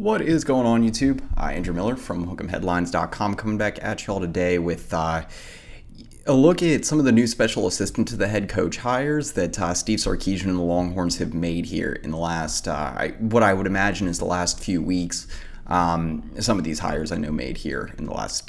What is going on, YouTube? Andrew Miller from Hook'emHeadlines.com coming back at y'all today with a look at some of the new special assistant to the head coach hires that Steve Sarkisian and the Longhorns have made here in the last, what I would imagine is the last few weeks. Some of these hires I know made here in the last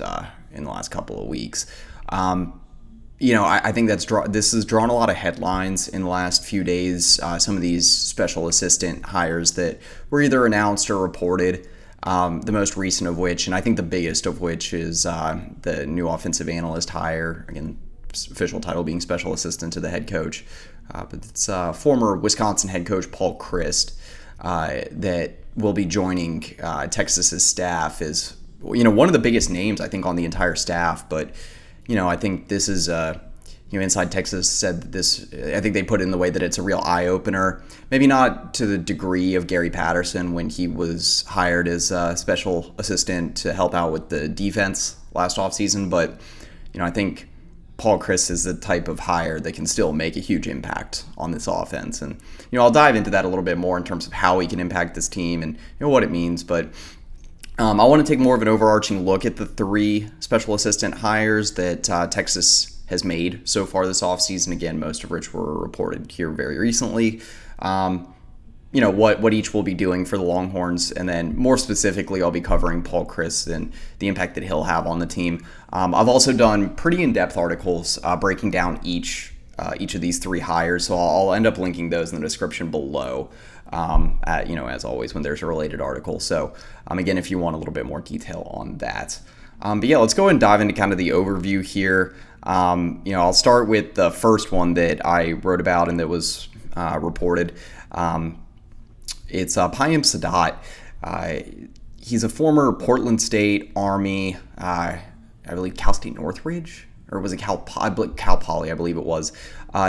couple of weeks. I think this has drawn a lot of headlines in the last few days. Some of these special assistant hires that were either announced or reported. The most recent of which, and I think the biggest of which, is the new offensive analyst hire. Again, official title being special assistant to the head coach, but it's former Wisconsin head coach Paul Chryst that will be joining Texas's staff. Is one of the biggest names I think on the entire staff, but. I think this is, Inside Texas said that this, I think they put it in the way that it's a real eye-opener. Maybe not to the degree of Gary Patterson when he was hired as a special assistant to help out with the defense last offseason, but, I think Paul Chryst is the type of hire that can still make a huge impact on this offense. And, I'll dive into that a little bit more in terms of how he can impact this team and, what it means, but... I want to take more of an overarching look at the three special assistant hires that Texas has made so far this offseason. Again, most of which were reported here very recently. What each will be doing for the Longhorns, and then more specifically, I'll be covering Paul Chryst and the impact that he'll have on the team. I've also done pretty in-depth articles breaking down each of these three hires, so I'll end up linking those in the description below. As always, when there's a related article. So, again, if you want a little bit more detail on that. But yeah, let's go ahead and dive into kind of the overview here. I'll start with the first one that I wrote about and that was reported. It's Payam Saadat. He's a former Portland State, Army, I believe Cal State Northridge, or was it Cal Poly, I believe it was,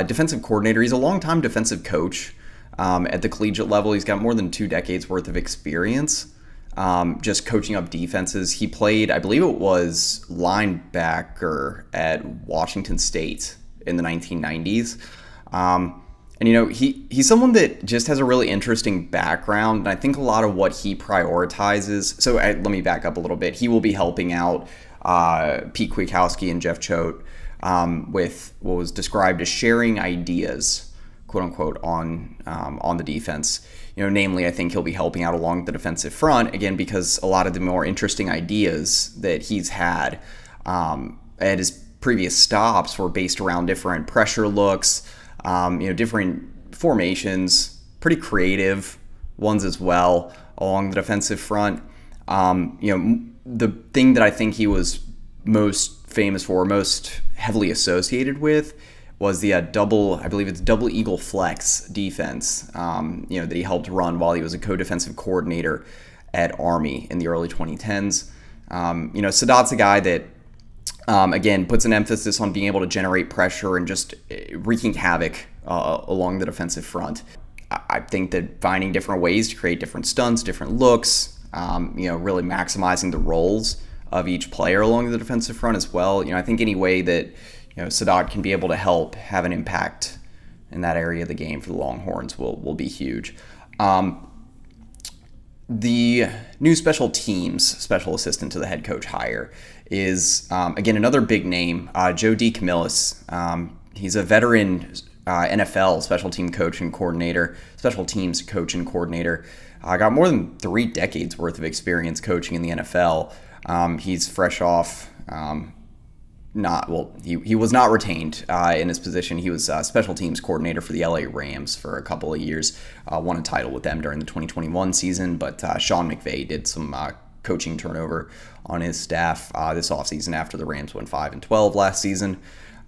defensive coordinator. He's a longtime defensive coach. At the collegiate level, he's got more than 2 decades worth of experience just coaching up defenses. He played, I believe it was linebacker at Washington State in the 1990s. He's someone that just has a really interesting background, and I think a lot of what he prioritizes. So let me back up a little bit. He will be helping out Pete Kwiatkowski and Jeff Choate with what was described as sharing ideas, quote unquote, on the defense. Namely, I think he'll be helping out along the defensive front, again, because a lot of the more interesting ideas that he's had at his previous stops were based around different pressure looks, different formations, pretty creative ones as well along the defensive front. The thing that I think he was most famous for, most heavily associated with, was the double Eagle flex defense, that he helped run while he was a co-defensive coordinator at Army in the early 2010s. Saadat's a guy that, again, puts an emphasis on being able to generate pressure and just wreaking havoc along the defensive front. I think that finding different ways to create different stunts, different looks, really maximizing the roles of each player along the defensive front as well. I think any way that Saadat can be able to help have an impact in that area of the game for the Longhorns will be huge. The new special assistant to the head coach hire is, again, another big name, Joe DeCamillis. He's a veteran NFL special teams coach and coordinator. Got more than 3 decades worth of experience coaching in the NFL. He's fresh off... He was not retained in his position. He was special teams coordinator for the LA Rams for a couple of years, won a title with them during the 2021 season, but Sean McVay did some coaching turnover on his staff this offseason after the Rams went 5-12 last season,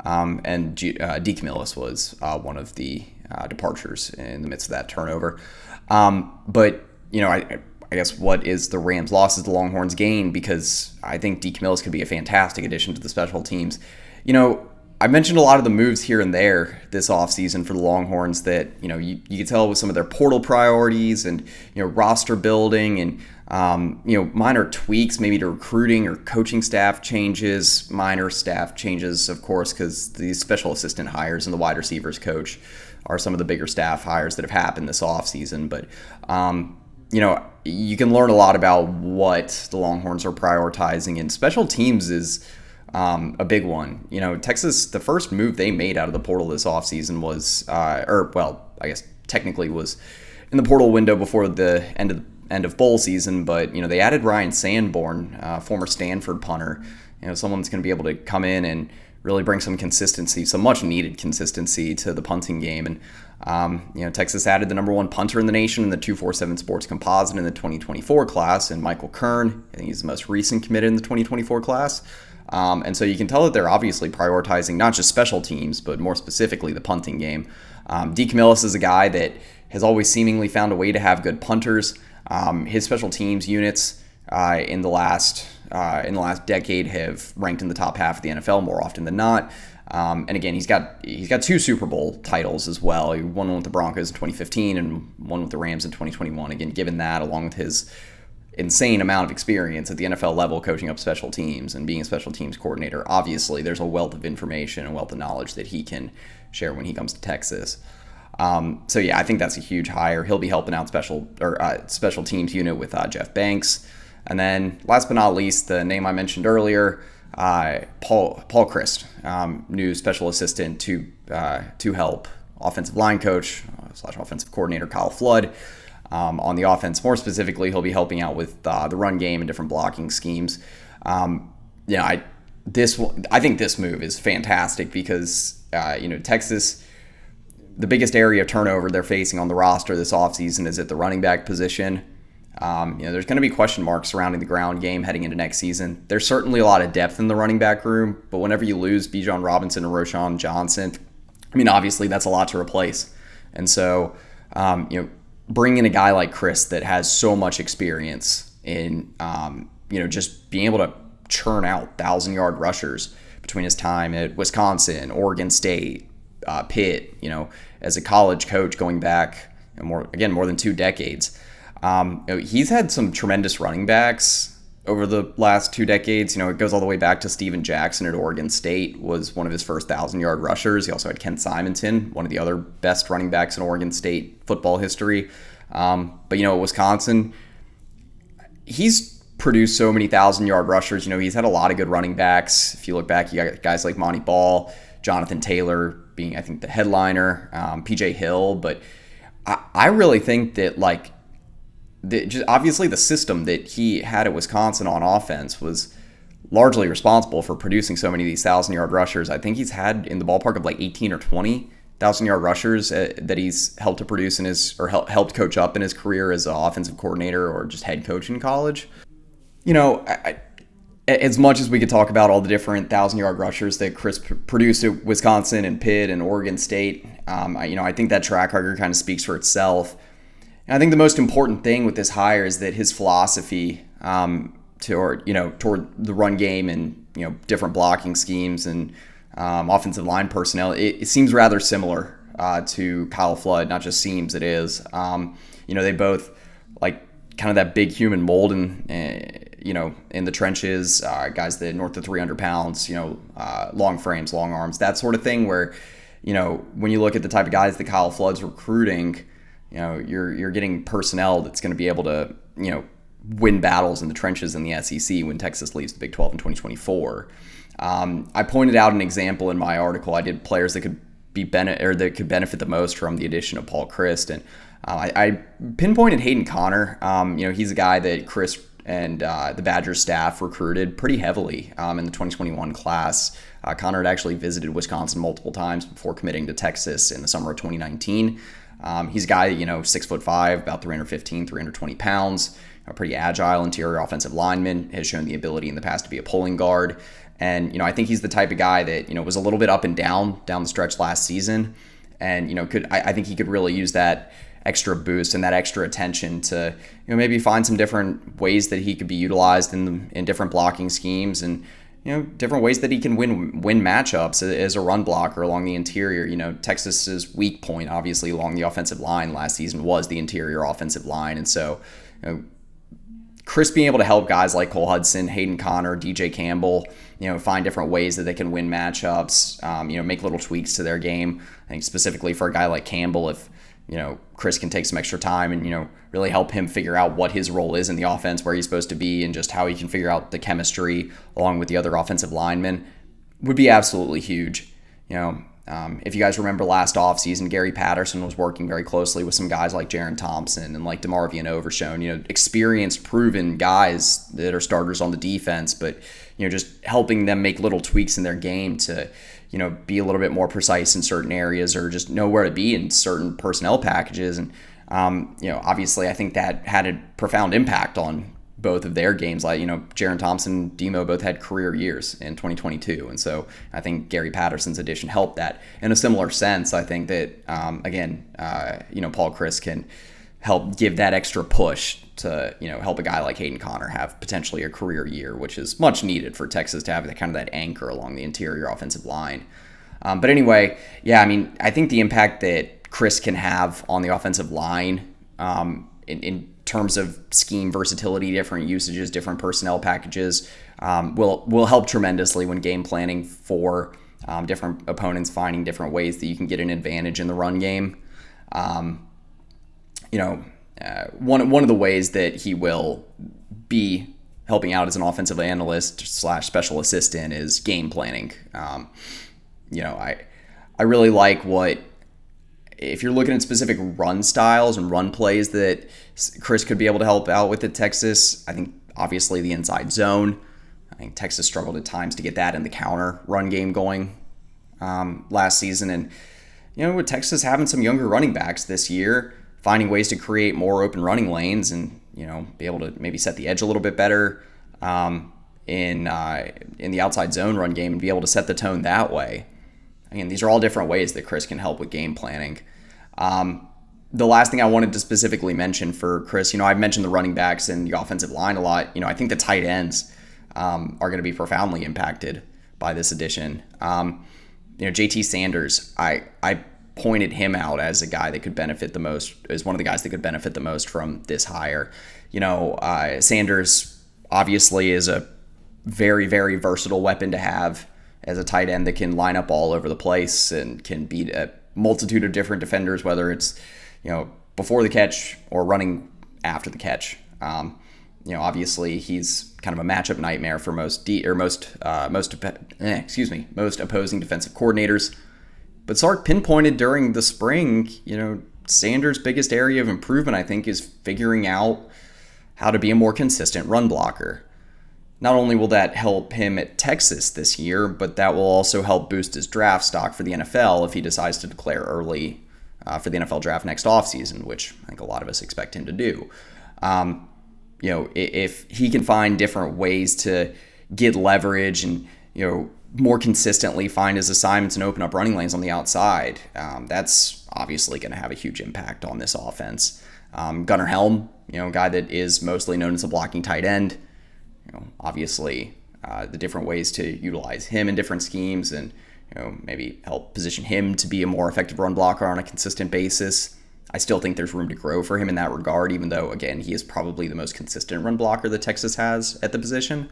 and DeCamillis was one of the departures in the midst of that turnover. I guess what is the Rams' loss is the Longhorns' gain, because I think DeCamillis could be a fantastic addition to the special teams. I mentioned a lot of the moves here and there this offseason for the Longhorns that, you could tell with some of their portal priorities and, roster building and, minor tweaks maybe to recruiting or coaching staff changes, minor staff changes, of course, because the special assistant hires and the wide receivers coach are some of the bigger staff hires that have happened this offseason. But, you can learn a lot about what the Longhorns are prioritizing, and special teams is a big one. Texas, the first move they made out of the portal this offseason was, I guess technically was in the portal window before the end of bowl season, but they added Ryan Sanborn, former Stanford punter. Someone that's going to be able to come in and really bring some consistency, some much needed consistency to the punting game. And Texas added the number one punter in the nation in the 247 Sports Composite in the 2024 class, and Michael Kern. I think he's the most recent committed in the 2024 class. And so you can tell that they're obviously prioritizing not just special teams, but more specifically the punting game. DeCamillis is a guy that has always seemingly found a way to have good punters. His special teams units in the last decade have ranked in the top half of the NFL more often than not. And again, he's got 2 Super Bowl titles as well. He won one with the Broncos in 2015 and one with the Rams in 2021. Again, given that, along with his insane amount of experience at the NFL level coaching up special teams and being a special teams coordinator, obviously there's a wealth of information and wealth of knowledge that he can share when he comes to Texas. So yeah, I think that's a huge hire. He'll be helping out special teams unit with Jeff Banks. And then last but not least, the name I mentioned earlier, Paul Chryst, new special assistant to help offensive line coach / offensive coordinator Kyle Flood on the offense. More specifically, he'll be helping out with the run game and different blocking schemes. I think this move is fantastic because Texas, the biggest area of turnover they're facing on the roster this offseason is at the running back position. There's going to be question marks surrounding the ground game heading into next season. There's certainly a lot of depth in the running back room, but whenever you lose Bijan Robinson and Roschon Johnson, obviously that's a lot to replace. And so, bringing a guy like Chryst that has so much experience in, just being able to churn out 1,000-yard rushers between his time at Wisconsin, Oregon State, Pitt, as a college coach going back more than 2 decades. He's had some tremendous running backs over the last 2 decades. It goes all the way back to Steven Jackson at Oregon State, was one of his first 1,000-yard rushers. He also had Ken Simonton, one of the other best running backs in Oregon State football history. But at Wisconsin, he's produced so many 1,000-yard rushers. He's had a lot of good running backs. If you look back, you got guys like Monty Ball, Jonathan Taylor being, I think, the headliner, PJ Hill. But I really think that, obviously the system that he had at Wisconsin on offense was largely responsible for producing so many of these 1,000-yard rushers. I think he's had in the ballpark of 18 or 20 1,000-yard rushers that he's helped to produce helped coach up in his career as an offensive coordinator or just head coach in college. As much as we could talk about all the different 1,000-yard rushers that Chryst produced at Wisconsin and Pitt and Oregon State, I think that track record kind of speaks for itself. And I think the most important thing with this hire is that his philosophy toward the run game and different blocking schemes and offensive line personnel, it seems rather similar to Kyle Flood. Not just seems, it is. They both kind of that big human mold in the trenches, guys that north of 300 pounds, long frames, long arms, that sort of thing. Where when you look at the type of guys that Kyle Flood's recruiting, you're getting personnel that's going to be able to, win battles in the trenches in the SEC when Texas leaves the Big 12 in 2024. I pointed out an example in my article. I did players that could benefit the most from the addition of Paul Chryst, and I pinpointed Hayden Conner. He's a guy that Chryst and the Badgers staff recruited pretty heavily in the 2021 class. Conner had actually visited Wisconsin multiple times before committing to Texas in the summer of 2019. He's a guy, 6'5", about 315, 320 pounds, a pretty agile interior offensive lineman, has shown the ability in the past to be a pulling guard. And, I think he's the type of guy that, was a little bit up and down the stretch last season. And, I think he could really use that extra boost and that extra attention to, maybe find some different ways that he could be utilized in different blocking schemes and, different ways that he can win matchups as a run blocker along the interior. Texas's weak point, obviously, along the offensive line last season was the interior offensive line. And so, Chryst being able to help guys like Cole Hudson, Hayden Conner, DJ Campbell, find different ways that they can win matchups, make little tweaks to their game. I think specifically for a guy like Campbell, if Chryst can take some extra time and, really help him figure out what his role is in the offense, where he's supposed to be, and just how he can figure out the chemistry along with the other offensive linemen would be absolutely huge. If you guys remember last offseason, Gary Patterson was working very closely with some guys like Jaron Thompson and like DeMarvion Overshone, experienced, proven guys that are starters on the defense, but, just helping them make little tweaks in their game to, be a little bit more precise in certain areas, or just know where to be in certain personnel packages. And, obviously I think that had a profound impact on both of their games. Like, Jaron Thompson and Demo both had career years in 2022. And so I think Gary Patterson's addition helped that. In a similar sense, I think that, Paul Chryst can help give that extra push to, help a guy like Hayden Conner have potentially a career year, which is much needed for Texas to have that anchor along the interior offensive line. But anyway, I think the impact that Chryst can have on the offensive line, in terms of scheme versatility, different usages, different personnel packages, will help tremendously when game planning for different opponents, finding different ways that you can get an advantage in the run game. One of the ways that he will be helping out as an offensive analyst / special assistant is game planning. I really like if you're looking at specific run styles and run plays that Chryst could be able to help out with at Texas. I think obviously the inside zone. I think Texas struggled at times to get that in the counter run game going last season. And, with Texas having some younger running backs this year, finding ways to create more open running lanes and, be able to maybe set the edge a little bit better in the outside zone run game and be able to set the tone that way. Again, these are all different ways that Chryst can help with game planning. The last thing I wanted to specifically mention for Chryst, I've mentioned the running backs and the offensive line a lot. I think the tight ends are going to be profoundly impacted by this addition. JT Sanders, I pointed him out as a guy that could benefit the most, as one of the guys that could benefit the most from this hire. Sanders obviously is a very, very versatile weapon to have as a tight end that can line up all over the place and can beat a multitude of different defenders, whether it's, before the catch or running after the catch. Obviously he's kind of a matchup nightmare for most opposing defensive coordinators. But Sark pinpointed during the spring, Sanders' biggest area of improvement, I think, is figuring out how to be a more consistent run blocker. Not only will that help him at Texas this year, but that will also help boost his draft stock for the NFL if he decides to declare early for the NFL draft next offseason, which I think a lot of us expect him to do. If he can find different ways to get leverage and, more consistently find his assignments and open up running lanes on the outside, that's obviously going to have a huge impact on this offense. Gunnar Helm, a guy that is mostly known as a blocking tight end. Obviously, the different ways to utilize him in different schemes and, maybe help position him to be a more effective run blocker on a consistent basis. I still think there's room to grow for him in that regard, even though, again, he is probably the most consistent run blocker that Texas has at the position.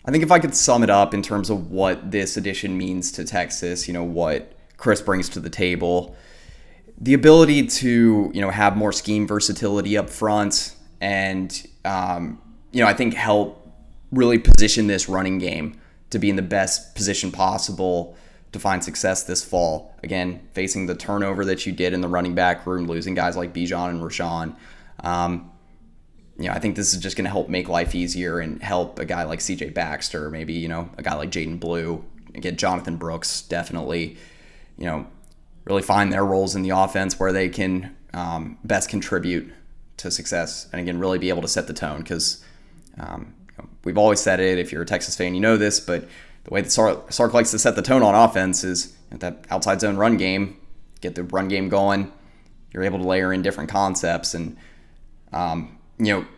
I think if I could sum it up in terms of what this addition means to Texas, what Chryst brings to the table, the ability to, have more scheme versatility up front and, I think help really position this running game to be in the best position possible to find success this fall. Again, facing the turnover that you did in the running back room, losing guys like Bijan and Rashawn. I think this is just going to help make life easier and help a guy like CJ Baxter, maybe, a guy like Jaden Blue, again, Jonathan Brooks, definitely, really find their roles in the offense where they can best contribute to success. And again, really be able to set the tone because we've always said it. If you're a Texas fan, you know this, but the way that Sark likes to set the tone on offense is that outside zone run game, get the run game going. You're able to layer in different concepts and,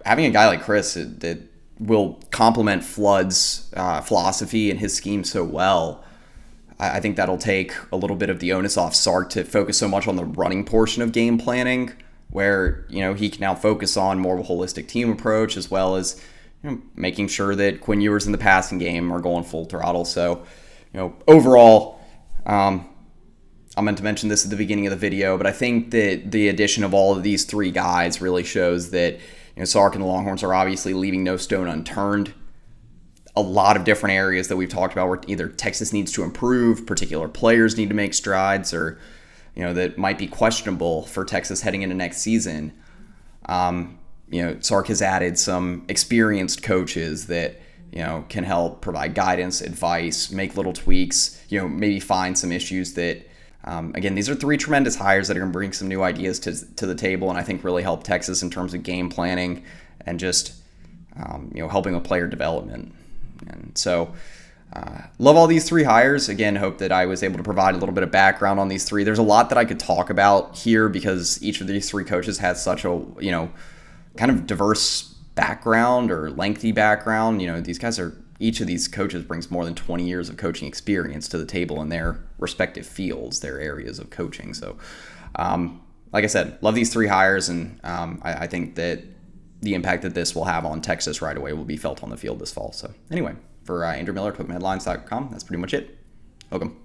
having a guy like Chryst that will complement Flood's philosophy and his scheme so well, I think that'll take a little bit of the onus off Sark to focus so much on the running portion of game planning, where, he can now focus on more of a holistic team approach as well as, making sure that Quinn Ewers in the passing game are going full throttle. So, overall, I I meant to mention this at the beginning of the video, but I think that the addition of all of these three guys really shows that Sark and the Longhorns are obviously leaving no stone unturned. A lot of different areas that we've talked about where either Texas needs to improve, particular players need to make strides, or that might be questionable for Texas heading into next season. Sark has added some experienced coaches that can help provide guidance, advice, make little tweaks, maybe find some issues that, again, these are three tremendous hires that are going to bring some new ideas to the table, and I think really help Texas in terms of game planning and just, helping with player development. And so, love all these three hires. Again, hope that I was able to provide a little bit of background on these three. There's a lot that I could talk about here because each of these three coaches has such a, kind of diverse background or lengthy background. These guys each of these coaches brings more than 20 years of coaching experience to the table in their respective fields, their areas of coaching. So, like I said, love these three hires, and I think that the impact that this will have on Texas right away will be felt on the field this fall. So anyway, for Andrew Miller, Hook'emHeadlines.com, that's pretty much it. Hook 'em.